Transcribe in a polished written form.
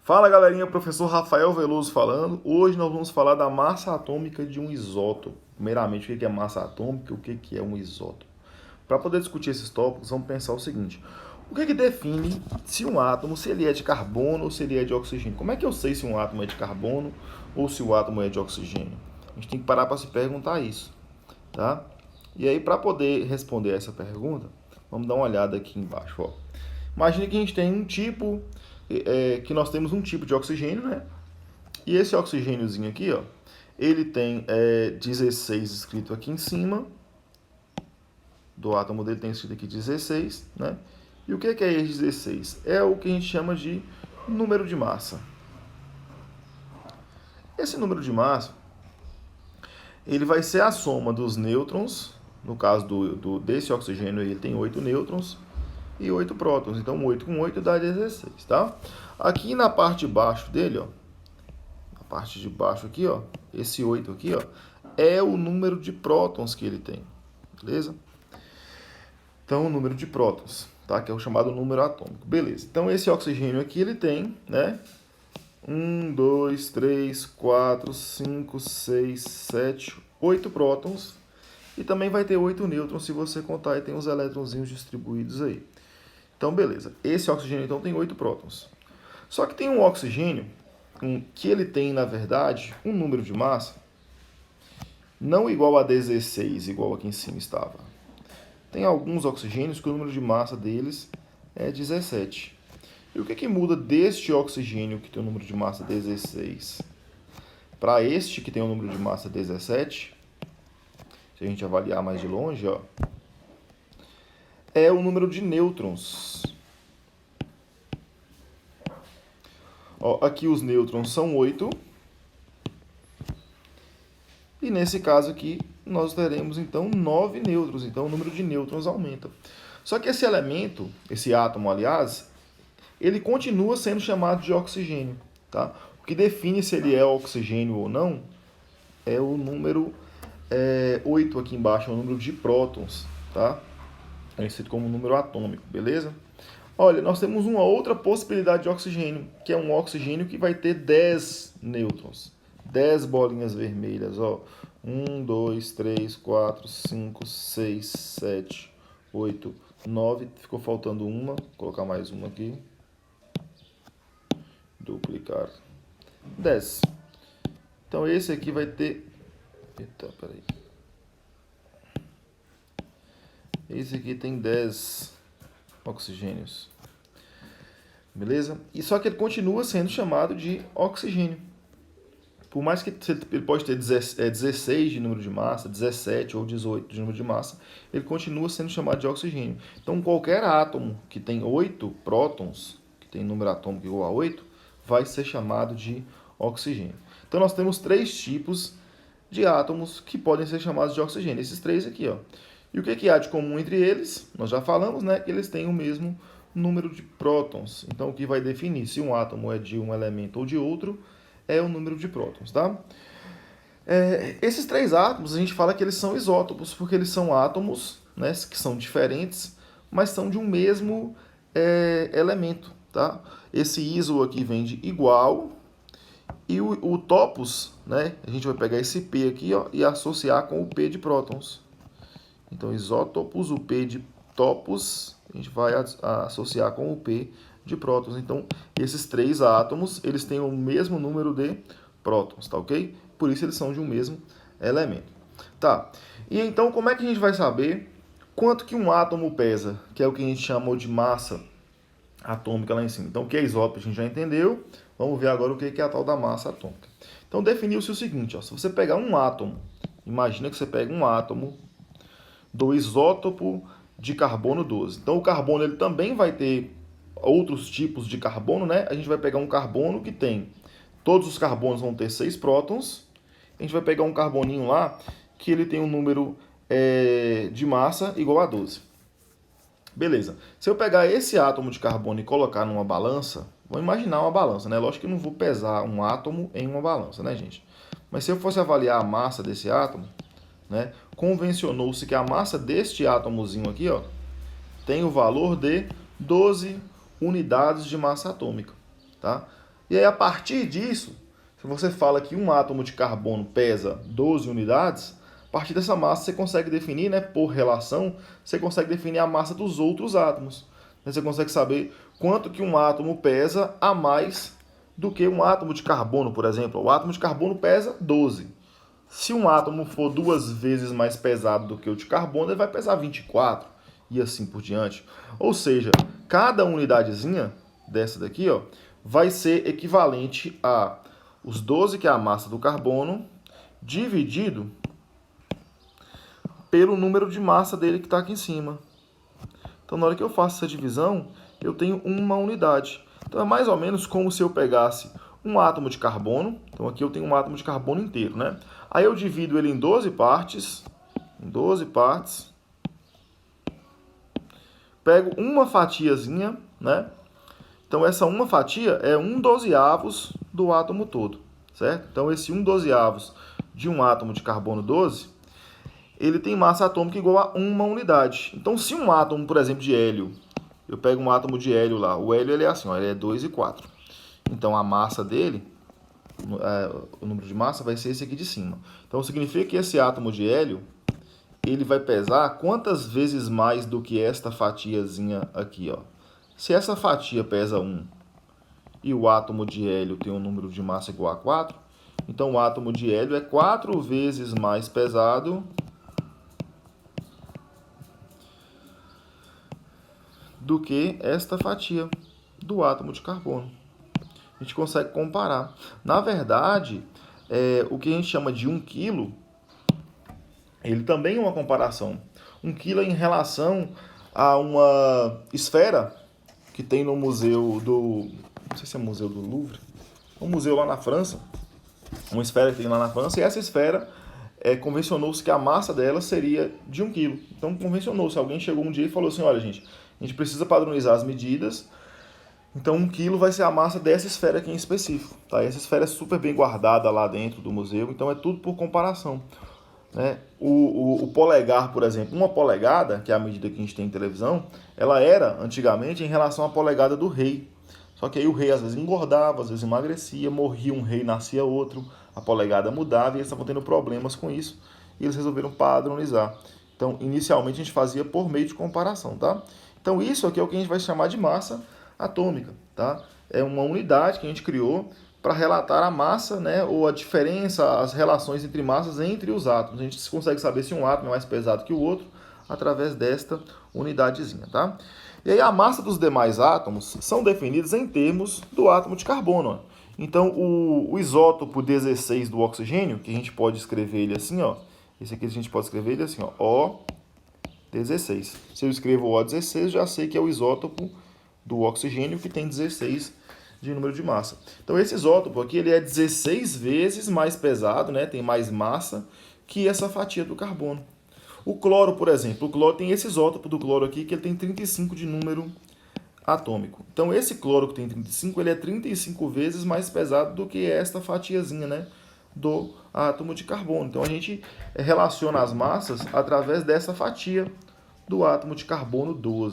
Fala galerinha, professor Rafael Veloso falando. Hoje nós vamos falar da massa atômica de um isótopo. Primeiramente, o que é massa atômica e o que é um isótopo. Para poder discutir esses tópicos, vamos pensar o seguinte: o que define se um átomo, se ele é de carbono ou se ele é de oxigênio? Como é que eu sei se um átomo é de carbono ou se o átomo é de oxigênio? A gente tem que parar para se perguntar isso, tá? E aí, para poder responder essa pergunta, vamos dar uma olhada aqui embaixo, ó. Imagine que a gente tem que nós temos um tipo de oxigênio, né? E esse oxigêniozinho aqui, ó, ele tem 16 escrito aqui em cima, do átomo dele tem escrito aqui 16, né? E o que é esse 16? É o que a gente chama de número de massa. Esse número de massa, ele vai ser a soma dos nêutrons, no caso desse oxigênio ele tem 8 nêutrons, e 8 prótons. Então, 8 com 8 dá 16, tá? Aqui na parte de baixo dele, ó, na parte de baixo aqui, ó, esse 8 aqui, ó, é o número de prótons que ele tem, beleza? Então, o número de prótons, tá? Que é o chamado número atômico, beleza. Então, esse oxigênio aqui, ele tem, né? 1, 2, 3, 4, 5, 6, 7, 8 prótons. E também vai ter 8 nêutrons, se você contar, e tem os elétronzinhos distribuídos aí. Então, beleza. Esse oxigênio, então, tem 8 prótons. Só que tem um oxigênio que ele tem, na verdade, um número de massa não igual a 16, igual aqui em cima estava. Tem alguns oxigênios que o número de massa deles é 17. E o que muda deste oxigênio que tem o número de massa 16 para este que tem o número de massa 17, se a gente avaliar mais de longe, ó, é o número de nêutrons. Ó, aqui os nêutrons são 8. E nesse caso aqui, nós teremos então 9 nêutrons. Então o número de nêutrons aumenta. Só que esse elemento, esse átomo, aliás, ele continua sendo chamado de oxigênio. Tá? O que define se ele é oxigênio ou não é o número 8 aqui embaixo, é o número de prótons. Tá? É escrito como número atômico, beleza? Olha, nós temos uma outra possibilidade de oxigênio, que é um oxigênio que vai ter 10 nêutrons. 10 bolinhas vermelhas, ó. 1, 2, 3, 4, 5, 6, 7, 8, 9. Ficou faltando uma. Vou colocar mais uma aqui. Duplicar. 10. Então esse aqui vai ter... Eita, peraí. Esse aqui tem 10 oxigênios. Beleza? E só que ele continua sendo chamado de oxigênio. Por mais que ele pode ter 16 de número de massa, 17 ou 18 de número de massa, ele continua sendo chamado de oxigênio. Então, qualquer átomo que tem 8 prótons, que tem número atômico igual a 8, vai ser chamado de oxigênio. Então, nós temos 3 tipos de átomos que podem ser chamados de oxigênio. Esses 3 aqui, ó. E o que há de comum entre eles? Nós já falamos, né, que eles têm o mesmo número de prótons. Então, o que vai definir se um átomo é de um elemento ou de outro é o número de prótons, tá? Esses 3 átomos, a gente fala que eles são isótopos, porque eles são átomos, né, que são diferentes, mas são de um mesmo elemento, tá? Esse iso aqui vem de igual, e o topos, né, a gente vai pegar esse P aqui, ó, e associar com o P de prótons. Então, isótopos, o P de topos, a gente vai associar com o P de prótons. Então, esses 3 átomos, eles têm o mesmo número de prótons, tá ok? Por isso, eles são de um mesmo elemento. Tá, e então, como é que a gente vai saber quanto que um átomo pesa? Que é o que a gente chamou de massa atômica lá em cima. Então, o que é isótopo a gente já entendeu. Vamos ver agora o que é a tal da massa atômica. Então, definiu-se o seguinte, ó, se você pegar um átomo, imagina que você pega um átomo do isótopo de carbono 12. Então, o carbono ele também vai ter outros tipos de carbono, né? A gente vai pegar um carbono que tem... Todos os carbonos vão ter 6 prótons. A gente vai pegar um carboninho lá que ele tem um número de massa igual a 12. Beleza. Se eu pegar esse átomo de carbono e colocar numa balança... Vamos imaginar uma balança, né? Lógico que eu não vou pesar um átomo em uma balança, né, gente? Mas se eu fosse avaliar a massa desse átomo, né, convencionou-se que a massa deste átomozinho aqui, ó, tem o valor de 12 unidades de massa atômica, tá? E aí, a partir disso, se você fala que um átomo de carbono pesa 12 unidades, a partir dessa massa você consegue definir, né, por relação, você consegue definir a massa dos outros átomos. Você consegue saber quanto que um átomo pesa a mais do que um átomo de carbono, por exemplo. O átomo de carbono pesa 12. Se um átomo for 2 vezes mais pesado do que o de carbono, ele vai pesar 24 e assim por diante. Ou seja, cada unidadezinha dessa daqui, ó, vai ser equivalente a os 12, que é a massa do carbono, dividido pelo número de massa dele que está aqui em cima. Então, na hora que eu faço essa divisão, eu tenho uma unidade. Então, é mais ou menos como se eu pegasse um átomo de carbono. Então, aqui eu tenho um átomo de carbono inteiro, né? Aí eu divido ele em 12 partes. Pego uma fatiazinha, né? Então, essa uma fatia é 1/12 do átomo todo, certo? Então, esse 1/12 de um átomo de carbono 12, ele tem massa atômica igual a uma unidade. Então, se um átomo, por exemplo, de hélio, eu pego um átomo de hélio lá, o hélio ele é assim, ó, ele é 2 e 4. Então, a massa dele, o número de massa vai ser esse aqui de cima. Então, significa que esse átomo de hélio, ele vai pesar quantas vezes mais do que esta fatiazinha aqui, ó. Se essa fatia pesa 1 e o átomo de hélio tem um número de massa igual a 4, então o átomo de hélio é 4 vezes mais pesado do que esta fatia do átomo de carbono. A gente consegue comparar. Na verdade, o que a gente chama de 1 quilo, ele também é uma comparação. 1 quilo é em relação a uma esfera que tem no museu do... Não sei se é o museu do Louvre. Um museu lá na França. Uma esfera que tem lá na França. E essa esfera, convencionou-se que a massa dela seria de 1 quilo. Então, convencionou-se. Alguém chegou um dia e falou assim, olha, gente, a gente precisa padronizar as medidas. Então, 1 quilo vai ser a massa dessa esfera aqui em específico. Tá? Essa esfera é super bem guardada lá dentro do museu. Então, é tudo por comparação. Né? O polegar, por exemplo, uma polegada, que é a medida que a gente tem em televisão, ela era, antigamente, em relação à polegada do rei. Só que aí o rei às vezes engordava, às vezes emagrecia, morria um rei, nascia outro, a polegada mudava e eles estavam tendo problemas com isso e eles resolveram padronizar. Então, inicialmente a gente fazia por meio de comparação, tá? Então, isso aqui é o que a gente vai chamar de massa atômica, tá? É uma unidade que a gente criou para relatar a massa, né, ou a diferença, as relações entre massas entre os átomos. A gente consegue saber se um átomo é mais pesado que o outro através desta unidadezinha, tá? E aí a massa dos demais átomos são definidas em termos do átomo de carbono. Ó. Então o isótopo 16 do oxigênio, que a gente pode escrever ele assim, ó, esse aqui a gente pode escrever ele assim, ó, O16. Se eu escrevo O16, já sei que é o isótopo do oxigênio que tem 16 de número de massa. Então esse isótopo aqui ele é 16 vezes mais pesado, né? Tem mais massa que essa fatia do carbono. O cloro, por exemplo, o cloro tem esse isótopo do cloro aqui que ele tem 35 de número atômico. Então esse cloro que tem 35, ele é 35 vezes mais pesado do que esta fatiazinha, né, do átomo de carbono. Então a gente relaciona as massas através dessa fatia do átomo de carbono 12.